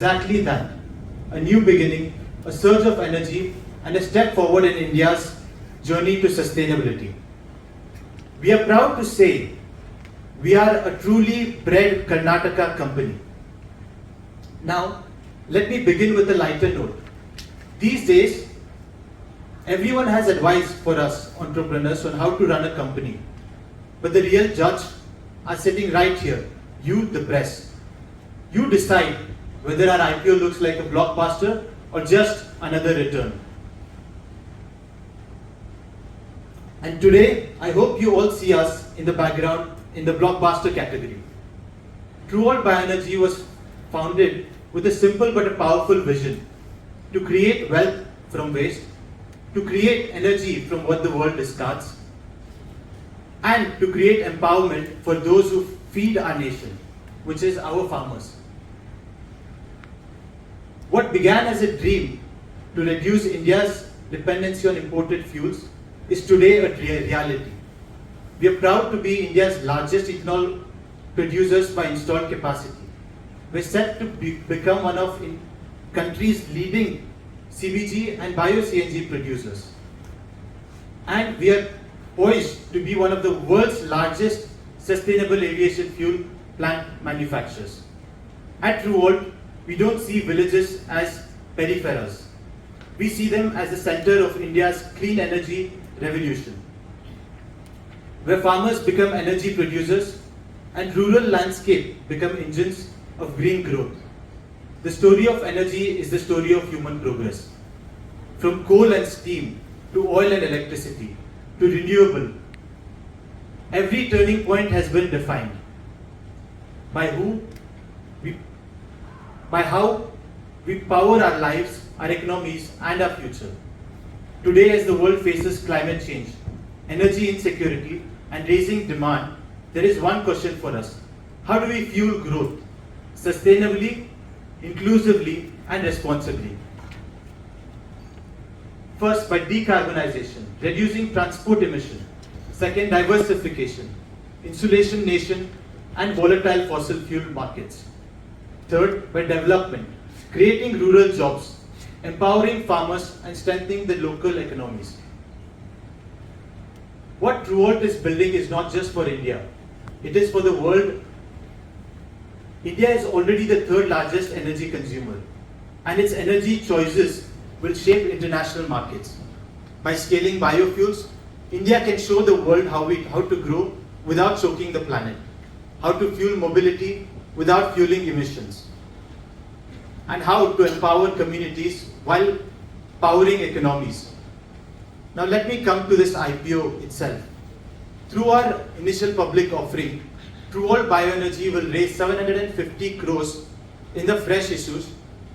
Exactly that. A new beginning, a surge of energy, and a step forward in India's journey to sustainability. We are proud to say we are a truly bred Karnataka company. Now, let me begin with a lighter note. These days, everyone has advice for us entrepreneurs on how to run a company. But the real judge are sitting right here, you, the press. You decide whether our IPO looks like a blockbuster or just another return. And today, I hope you all see us in the background in the blockbuster category. TruAlt Bioenergy was founded with a simple but a powerful vision to create wealth from waste, to create energy from what the world discards, and to create empowerment for those who feed our nation, which is our farmers. What began as a dream to reduce India's dependency on imported fuels is today a reality. We are proud to be India's largest ethanol producers by installed capacity. We're set to become one of the country's leading CBG and bio-CNG producers. And we are poised to be one of the world's largest sustainable aviation fuel plant manufacturers. At TruAlt, we don't see villages as peripherals. We see them as the center of India's clean energy revolution, where farmers become energy producers and rural landscape become engines of green growth. The story of energy is the story of human progress. From coal and steam to oil and electricity to renewable, every turning point has been defined by how we power our lives, our economies, and our future. Today, as the world faces climate change, energy insecurity, and rising demand, there is one question for us. How do we fuel growth sustainably, inclusively, and responsibly? First, by decarbonization, reducing transport emission. Second, diversification, insulation nation, and volatile fossil fuel markets. Third, by development, creating rural jobs, empowering farmers, and strengthening the local economies. What TruAlt is building is not just for India, it is for the world. India is already the third largest energy consumer, and its energy choices will shape international markets. By scaling biofuels, India can show the world how to grow without choking the planet, how to fuel mobility without fueling emissions, and how to empower communities while powering economies. Now let me come to this IPO itself. Through our initial public offering, TruAlt Bioenergy will raise 750 crores in the fresh issues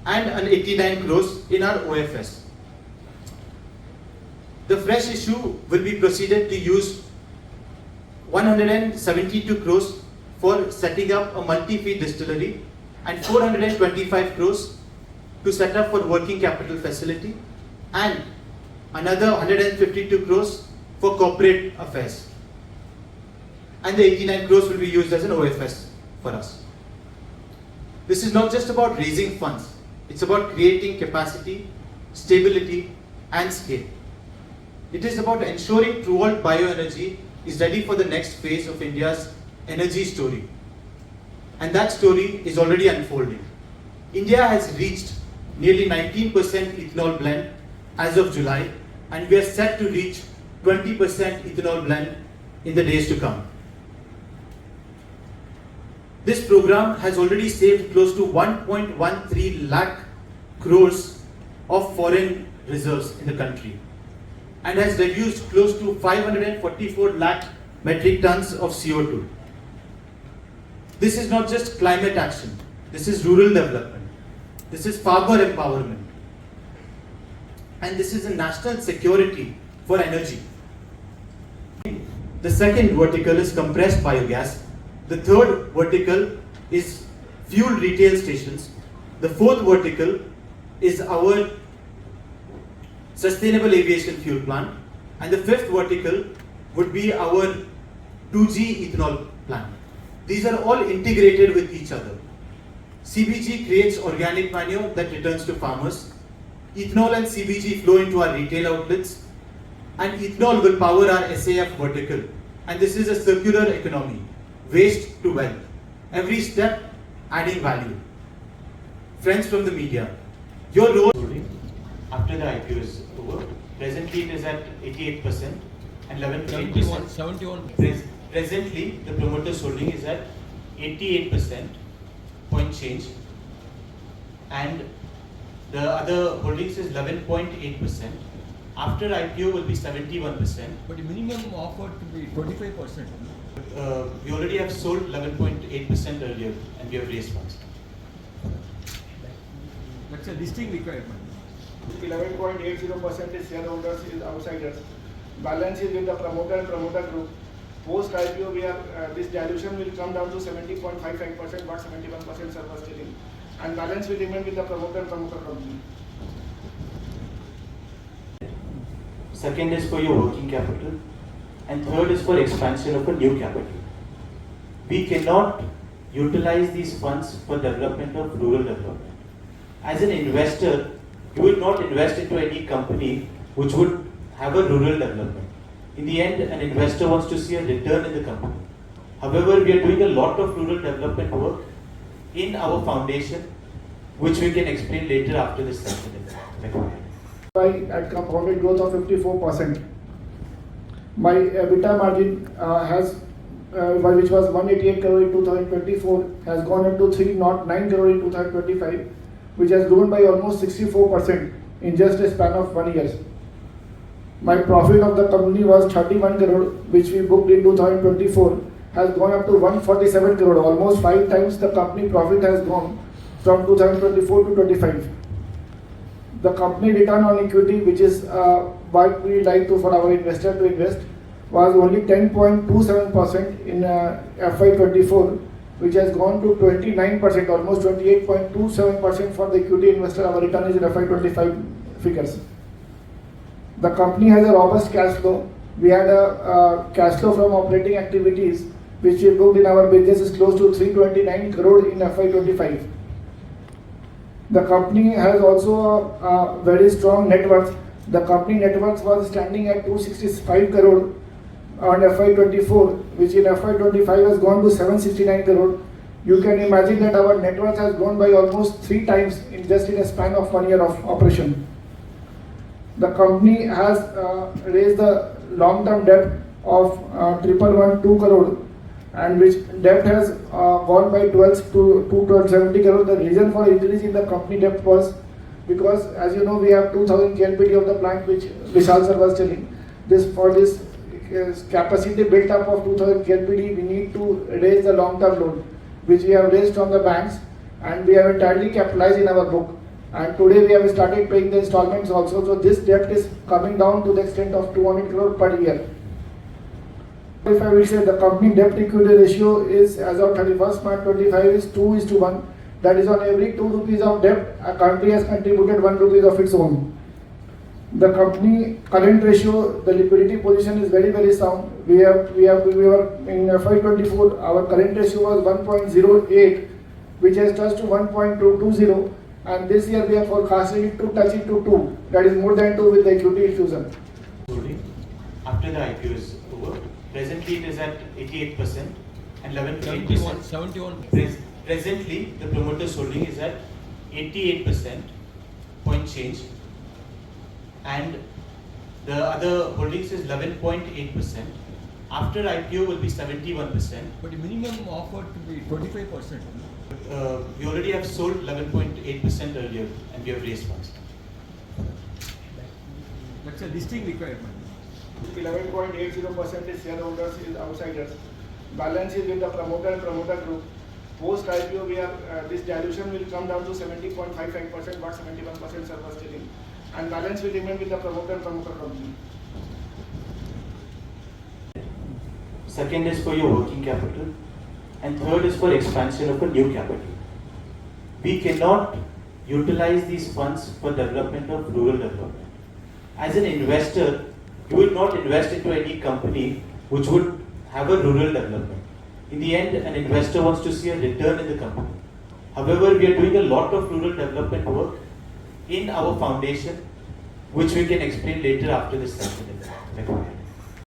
and an 89 crores in our OFS. The fresh issue will be proceeded to use 172 crores for setting up a multi-feed distillery and 425 crores to set up for working capital facility and another 152 crores for corporate affairs. And the 89 crores will be used as an OFS for us. This is not just about raising funds, it's about creating capacity, stability, and scale. It is about ensuring TruAlt Bioenergy is ready for the next phase of India's energy story. And that story is already unfolding. India has reached nearly 19% ethanol blend as of July, and we are set to reach 20% ethanol blend in the days to come. This program has already saved close to 1.13 lakh crores of foreign reserves in the country and has reduced close to 544 lakh metric tons of CO2. This is not just climate action, this is rural development, this is farmer empowerment, and this is a national security for energy. The second vertical is compressed biogas. The third vertical is fuel retail stations. The fourth vertical is our sustainable aviation fuel plant. And the fifth vertical would be our 2G ethanol plant. These are all integrated with each other. CBG creates organic manure that returns to farmers. Ethanol and CBG flow into our retail outlets, and ethanol will power our SAF vertical. And this is a circular economy, waste to wealth. Every step adding value. Friends from the media, your role after the IPO is over. Presently it is at 88% and 11.8%. 71. Presently the promoter's holding is at 88% point change, and the other holdings is 11.8%. After IPO will be 71%. But the minimum offered to be 25%. We already have sold 11.8% earlier, and we have raised funds. That's a listing requirement. 11.80% is shareholders, is outsiders. Balance is with the promoter and promoter group. Post IPO, we have this dilution will come down to 70.55%, but 71% server stealing, and balance will remain with the promoter and promoter company. Second is for your working capital, and third is for expansion of a new capital. We cannot utilize these funds for development of rural development. As an investor, you will not invest into any company which would have a rural development. In the end, an investor wants to see a return in the company. However, we are doing a lot of rural development work in our foundation, which we can explain later after this session. At compounded growth of 54%. My EBITDA margin which was 188 crore in 2024, has gone up to 309 crore in 2025, which has grown by almost 64% in just a span of 1 year. My profit of the company was 31 crore, which we booked in 2024, has gone up to 147 crore, almost 5 times the company profit has gone from 2024 to 25. The company return on equity, which is what we like to for our investor to invest, was only 10.27% in FY24, which has gone to 29%, almost 28.27% for the equity investor. Our return is in FY25 figures. The company has a robust cash flow. We had a cash flow from operating activities, which we booked in our business, is close to 329 crore in FY25. The company has also a very strong net worth. The company net worth was standing at 265 crore on FY24, which in FY25 has gone to 769 crore. You can imagine that our net worth has grown by almost 3 times in just in a span of 1 year of operation. The company has raised the long-term debt of 1,112 crore, and which debt has gone by 12 to 1270 crore. The reason for increase in the company debt was because, as you know, we have 2000 KLPD of the plant, which Vishal sir was telling. For this capacity built up of 2000 KLPD, we need to raise the long-term loan, which we have raised from the banks, and we have entirely capitalized in our book. And today we have started paying the installments also. So this debt is coming down to the extent of 200 crore per year. If I will say, the company debt equity ratio is, as of 31st March 25, is 2:1. That is, on every 2 rupees of debt, a country has contributed 1 rupee of its own. The company current ratio, the liquidity position is very, very sound. We were in FY24, our current ratio was 1.08, which has touched to 1.220, and this year we are forecasting it to touch it to 2. That is more than 2 with the equity infusion. After the IPO is over, presently it is at 88% and 11.8%. 71. Presently, the promoter's holding is at 88% point change, and the other holdings is 11.8%. After IPO will be 71%. But the minimum offered to be 25%. We already have sold 11.8% earlier, and we have raised funds. That's a listing requirement. 11.80% is shareholders, is outsiders. Balance is with the promoter and promoter group. Post IPO, we have this dilution will come down to 70.55%, but 71% server stealing, and balance will remain with the promoter and promoter company. Second is for your working capital, and third is for expansion of a new capital. We cannot utilize these funds for development of rural development. As an investor, you will not invest into any company which would have a rural development. In the end, an investor wants to see a return in the company. However, we are doing a lot of rural development work in our foundation, which we can explain later after this session.